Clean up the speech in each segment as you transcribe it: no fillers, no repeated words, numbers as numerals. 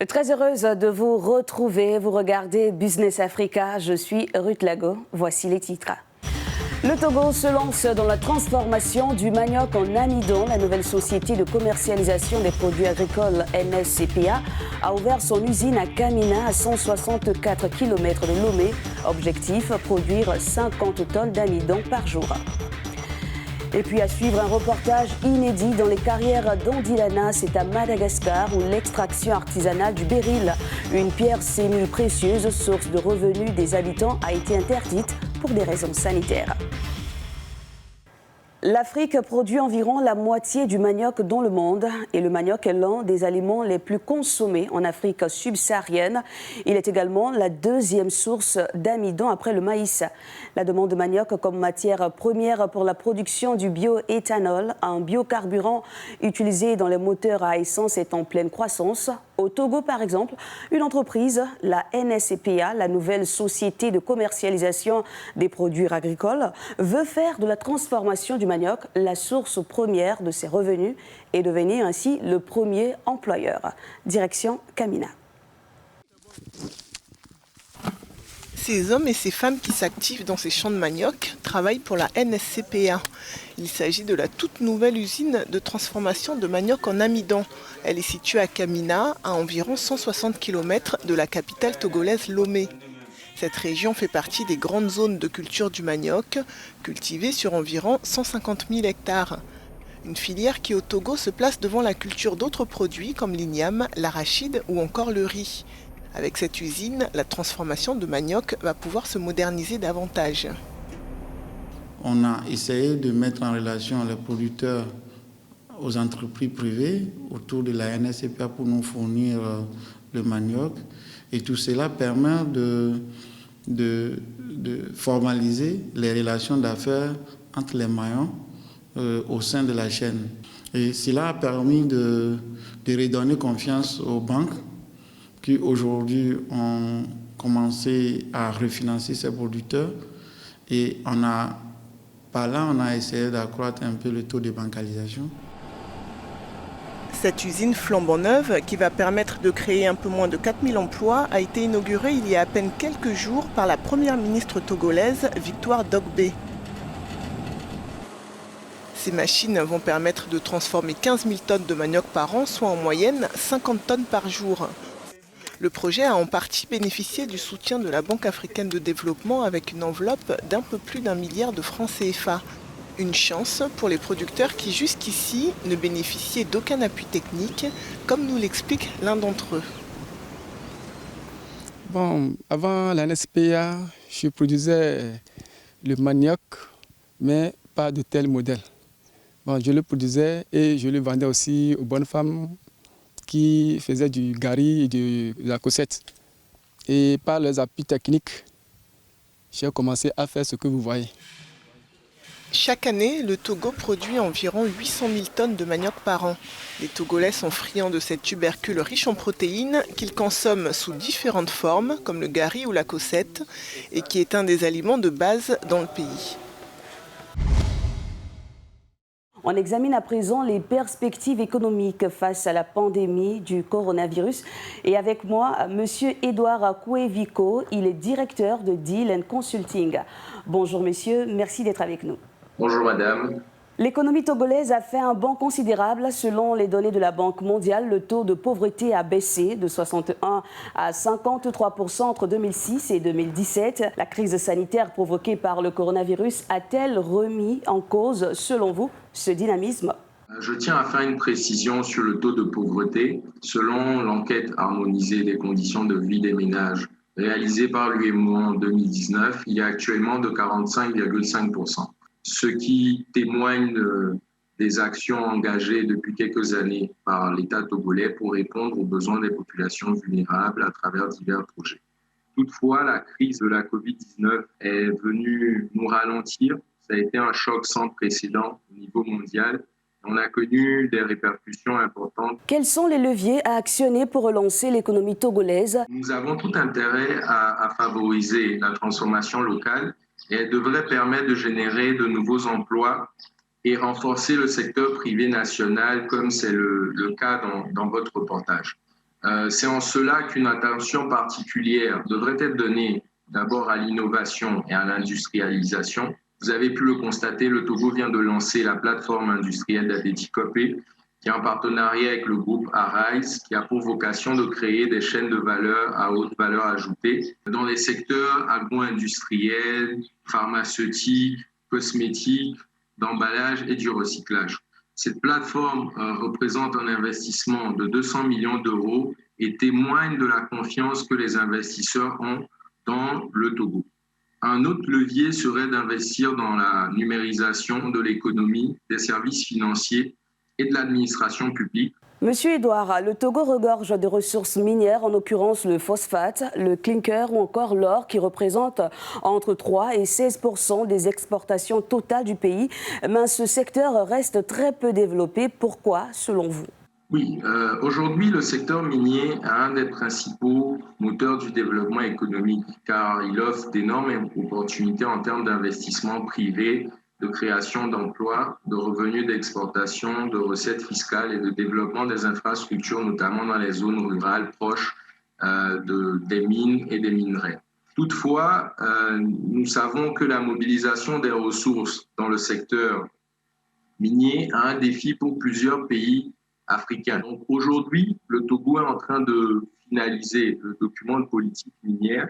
Très heureuse de vous retrouver. Vous regardez Business Africa. Je suis Ruth Lago. Voici les titres. Le Togo se lance dans la transformation du manioc en amidon. La nouvelle société de commercialisation des produits agricoles NSCPA a ouvert son usine à Kamina, à 164 km de Lomé. Objectif, produire 50 tonnes d'amidon par jour. Et puis à suivre un reportage inédit dans les carrières d'Andilana, c'est à Madagascar où l'extraction artisanale du béryl, une pierre semi-précieuse, source de revenus des habitants, a été interdite pour des raisons sanitaires. L'Afrique produit environ la moitié du manioc dans le monde et le manioc est l'un des aliments les plus consommés en Afrique subsaharienne. Il est également la deuxième source d'amidon après le maïs. La demande de manioc comme matière première pour la production du bioéthanol, un biocarburant utilisé dans les moteurs à essence, est en pleine croissance. Au Togo, par exemple, une entreprise, la NSCPA, la nouvelle société de commercialisation des produits agricoles, veut faire de la transformation du manioc la source première de ses revenus et devenir ainsi le premier employeur. Direction Kamina. Ces hommes et ces femmes qui s'activent dans ces champs de manioc travaillent pour la NSCPA. Il s'agit de la toute nouvelle usine de transformation de manioc en amidon. Elle est située à Kamina, à environ 160 km de la capitale togolaise Lomé. Cette région fait partie des grandes zones de culture du manioc, cultivée sur environ 150 000 hectares. Une filière qui au Togo se place devant la culture d'autres produits comme l'igname, l'arachide ou encore le riz. Avec cette usine, la transformation de manioc va pouvoir se moderniser davantage. On a essayé de mettre en relation les producteurs aux entreprises privées autour de la NSCPA pour nous fournir le manioc. Et tout cela permet de formaliser les relations d'affaires entre les maillons au sein de la chaîne. Et cela a permis de redonner confiance aux banques qui aujourd'hui ont commencé à refinancer ces producteurs. Et par là, on a essayé d'accroître un peu le taux de bancalisation. Cette usine flambant neuve, qui va permettre de créer un peu moins de 4000 emplois, a été inaugurée il y a à peine quelques jours par la première ministre togolaise, Victoire Dogbe. Ces machines vont permettre de transformer 15 000 tonnes de manioc par an, soit en moyenne 50 tonnes par jour. Le projet a en partie bénéficié du soutien de la Banque africaine de développement avec une enveloppe d'un peu plus d'1 milliard de francs CFA. Une chance pour les producteurs qui jusqu'ici ne bénéficiaient d'aucun appui technique, comme nous l'explique l'un d'entre eux. Bon, avant la NSPA, je produisais le manioc, mais pas de tel modèle. Bon, je le produisais et je le vendais aussi aux bonnes femmes qui faisaient du gari et de la cossette. Et par les appuis techniques, j'ai commencé à faire ce que vous voyez. Chaque année, le Togo produit environ 800 000 tonnes de manioc par an. Les Togolais sont friands de cette tubercule riche en protéines qu'ils consomment sous différentes formes, comme le gari ou la cossette, et qui est un des aliments de base dans le pays. On examine à présent les perspectives économiques face à la pandémie du coronavirus. Et avec moi, M. Edouard Kouevico, il est directeur de Deal & Consulting. Bonjour monsieur, merci d'être avec nous. Bonjour madame. L'économie togolaise a fait un bond considérable. Selon les données de la Banque mondiale, le taux de pauvreté a baissé de 61 à 53% entre 2006 et 2017. La crise sanitaire provoquée par le coronavirus a-t-elle remis en cause, selon vous, ce dynamisme ? Je tiens à faire une précision sur le taux de pauvreté. Selon l'enquête harmonisée des conditions de vie des ménages réalisée par l'UEMOA en 2019, il est actuellement de 45,5%. Ce qui témoigne des actions engagées depuis quelques années par l'État togolais pour répondre aux besoins des populations vulnérables à travers divers projets. Toutefois, la crise de la Covid-19 est venue nous ralentir. Ça a été un choc sans précédent au niveau mondial. On a connu des répercussions importantes. Quels sont les leviers à actionner pour relancer l'économie togolaise ? Nous avons tout intérêt à favoriser la transformation locale et elle devrait permettre de générer de nouveaux emplois et renforcer le secteur privé national comme c'est le cas dans votre reportage. C'est en cela qu'une attention particulière devrait être donnée d'abord à l'innovation et à l'industrialisation. Vous avez pu le constater, le Togo vient de lancer la plateforme industrielle d'Adetikopé, qui est en partenariat avec le groupe Arise, qui a pour vocation de créer des chaînes de valeur à haute valeur ajoutée dans les secteurs agro-industriels, pharmaceutiques, cosmétiques, d'emballage et du recyclage. Cette plateforme représente un investissement de 200 millions d'euros et témoigne de la confiance que les investisseurs ont dans le Togo. Un autre levier serait d'investir dans la numérisation de l'économie, des services financiers et de l'administration publique. Monsieur Edouard, le Togo regorge de ressources minières, en l'occurrence le phosphate, le clinker ou encore l'or qui représente entre 3 et 16% des exportations totales du pays. Mais ce secteur reste très peu développé. Pourquoi, selon vous ? Oui, aujourd'hui, le secteur minier est un des principaux moteurs du développement économique car il offre d'énormes opportunités en termes d'investissement privé, de création d'emplois, de revenus d'exportation, de recettes fiscales et de développement des infrastructures, notamment dans les zones rurales proches des mines et des minerais. Toutefois, nous savons que la mobilisation des ressources dans le secteur minier a un défi pour plusieurs pays africains. Donc aujourd'hui, le Togo est en train de finaliser le document de politique minière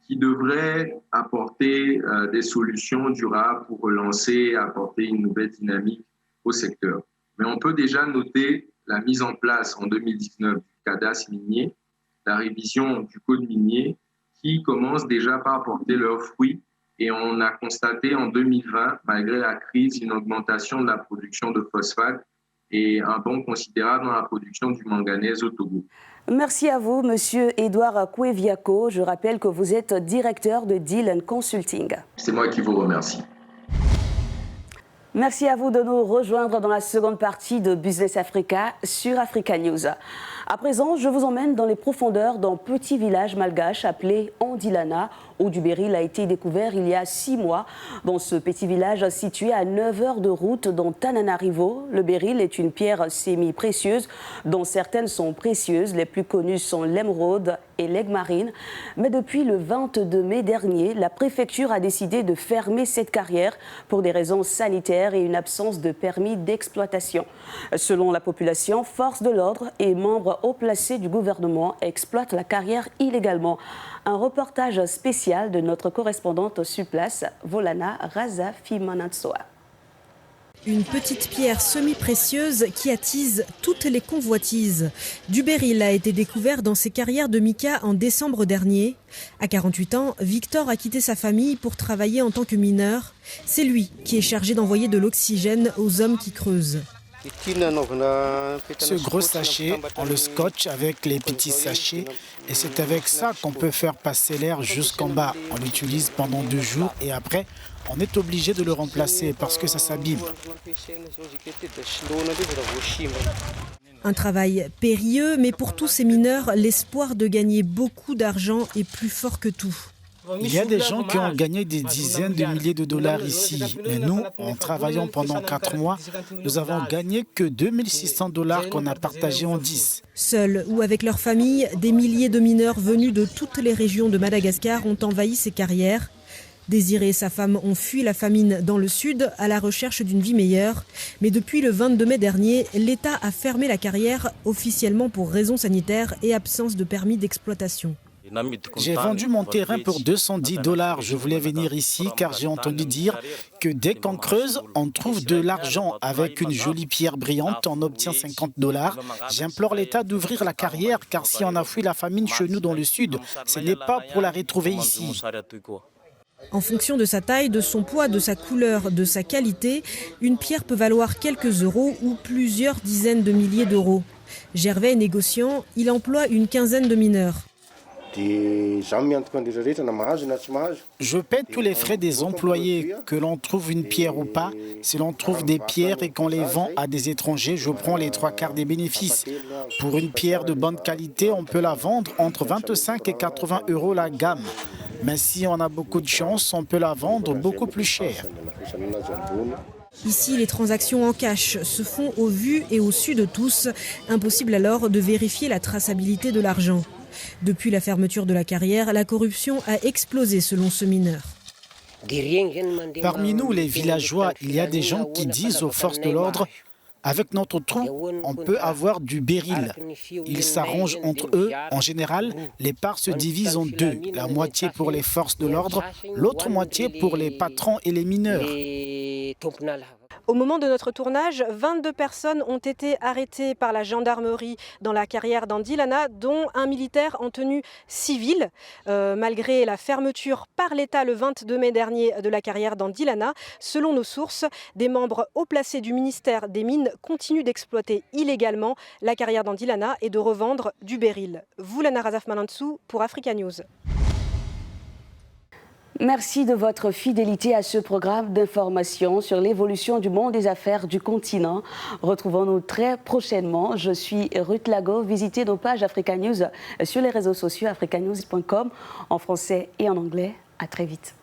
qui devrait apporter des solutions durables pour relancer et apporter une nouvelle dynamique au secteur. Mais on peut déjà noter la mise en place en 2019 du cadastre minier, la révision du code minier qui commence déjà par apporter leurs fruits. Et on a constaté en 2020, malgré la crise, une augmentation de la production de phosphate et un bond considérable dans la production du manganèse au Togo. Merci à vous, Monsieur Edouard Koueviako. Je rappelle que vous êtes directeur de Deal & Consulting. C'est moi qui vous remercie. Merci à vous de nous rejoindre dans la seconde partie de Business Africa sur Africa News. À présent, je vous emmène dans les profondeurs d'un petit village malgache appelé Andilana, où du béryl a été découvert il y a 6 mois. Dans ce petit village situé à 9 heures de route dans Tananarivo, le béryl est une pierre semi-précieuse dont certaines sont précieuses. Les plus connues sont l'émeraude et l'aigle marine. Mais depuis le 22 mai dernier, la préfecture a décidé de fermer cette carrière pour des raisons sanitaires et une absence de permis d'exploitation. Selon la population, forces de l'ordre et membres haut placés du gouvernement exploitent la carrière illégalement. Un reportage spécial de notre correspondante sur place, Volana Razafimanatsoa. Une petite pierre semi-précieuse qui attise toutes les convoitises. Du béryl a été découvert dans ses carrières de mica en décembre dernier. À 48 ans, Victor a quitté sa famille pour travailler en tant que mineur. C'est lui qui est chargé d'envoyer de l'oxygène aux hommes qui creusent. Ce gros sachet, on le scotche avec les petits sachets et c'est avec ça qu'on peut faire passer l'air jusqu'en bas. On l'utilise pendant 2 jours et après, on est obligé de le remplacer parce que ça s'abîme. Un travail périlleux, mais pour tous ces mineurs, l'espoir de gagner beaucoup d'argent est plus fort que tout. Il y a des gens qui ont gagné des dizaines de milliers de dollars ici. Mais nous, en travaillant pendant 4 mois, nous avons gagné que 2600 dollars qu'on a partagés en 10. Seuls ou avec leur famille, des milliers de mineurs venus de toutes les régions de Madagascar ont envahi ces carrières. Désiré et sa femme ont fui la famine dans le sud à la recherche d'une vie meilleure. Mais depuis le 22 mai dernier, l'État a fermé la carrière officiellement pour raisons sanitaires et absence de permis d'exploitation. J'ai vendu mon terrain pour 210 dollars. Je voulais venir ici car j'ai entendu dire que dès qu'on creuse, on trouve de l'argent. Avec une jolie pierre brillante, on obtient 50 dollars. J'implore l'État d'ouvrir la carrière car si on a fui la famine chez nous dans le sud, ce n'est pas pour la retrouver ici. En fonction de sa taille, de son poids, de sa couleur, de sa qualité, une pierre peut valoir quelques euros ou plusieurs dizaines de milliers d'euros. Gervais est négociant, il emploie une quinzaine de mineurs. Je paie tous les frais des employés, que l'on trouve une pierre ou pas. Si l'on trouve des pierres et qu'on les vend à des étrangers, je prends les 3/4 des bénéfices. Pour une pierre de bonne qualité, on peut la vendre entre 25 et 80 euros la gamme. Mais si on a beaucoup de chance, on peut la vendre beaucoup plus cher. Ici, les transactions en cash se font au vu et au su de tous. Impossible alors de vérifier la traçabilité de l'argent. Depuis la fermeture de la carrière, la corruption a explosé selon ce mineur. Parmi nous, les villageois, il y a des gens qui disent aux forces de l'ordre « Avec notre trou, on peut avoir du béryl ». Ils s'arrangent entre eux. En général, les parts se divisent en deux. La moitié pour les forces de l'ordre, l'autre moitié pour les patrons et les mineurs. Au moment de notre tournage, 22 personnes ont été arrêtées par la gendarmerie dans la carrière d'Andilana, dont un militaire en tenue civile. Malgré la fermeture par l'État le 22 mai dernier de la carrière d'Andilana, selon nos sources, des membres haut placés du ministère des Mines continuent d'exploiter illégalement la carrière d'Andilana et de revendre du béryl. Voulana Razaf Manansou pour Africa News. Merci de votre fidélité à ce programme d'information sur l'évolution du monde des affaires du continent. Retrouvons-nous très prochainement. Je suis Ruth Lago. Visitez nos pages Africa News sur les réseaux sociaux africanews.com en français et en anglais. À très vite.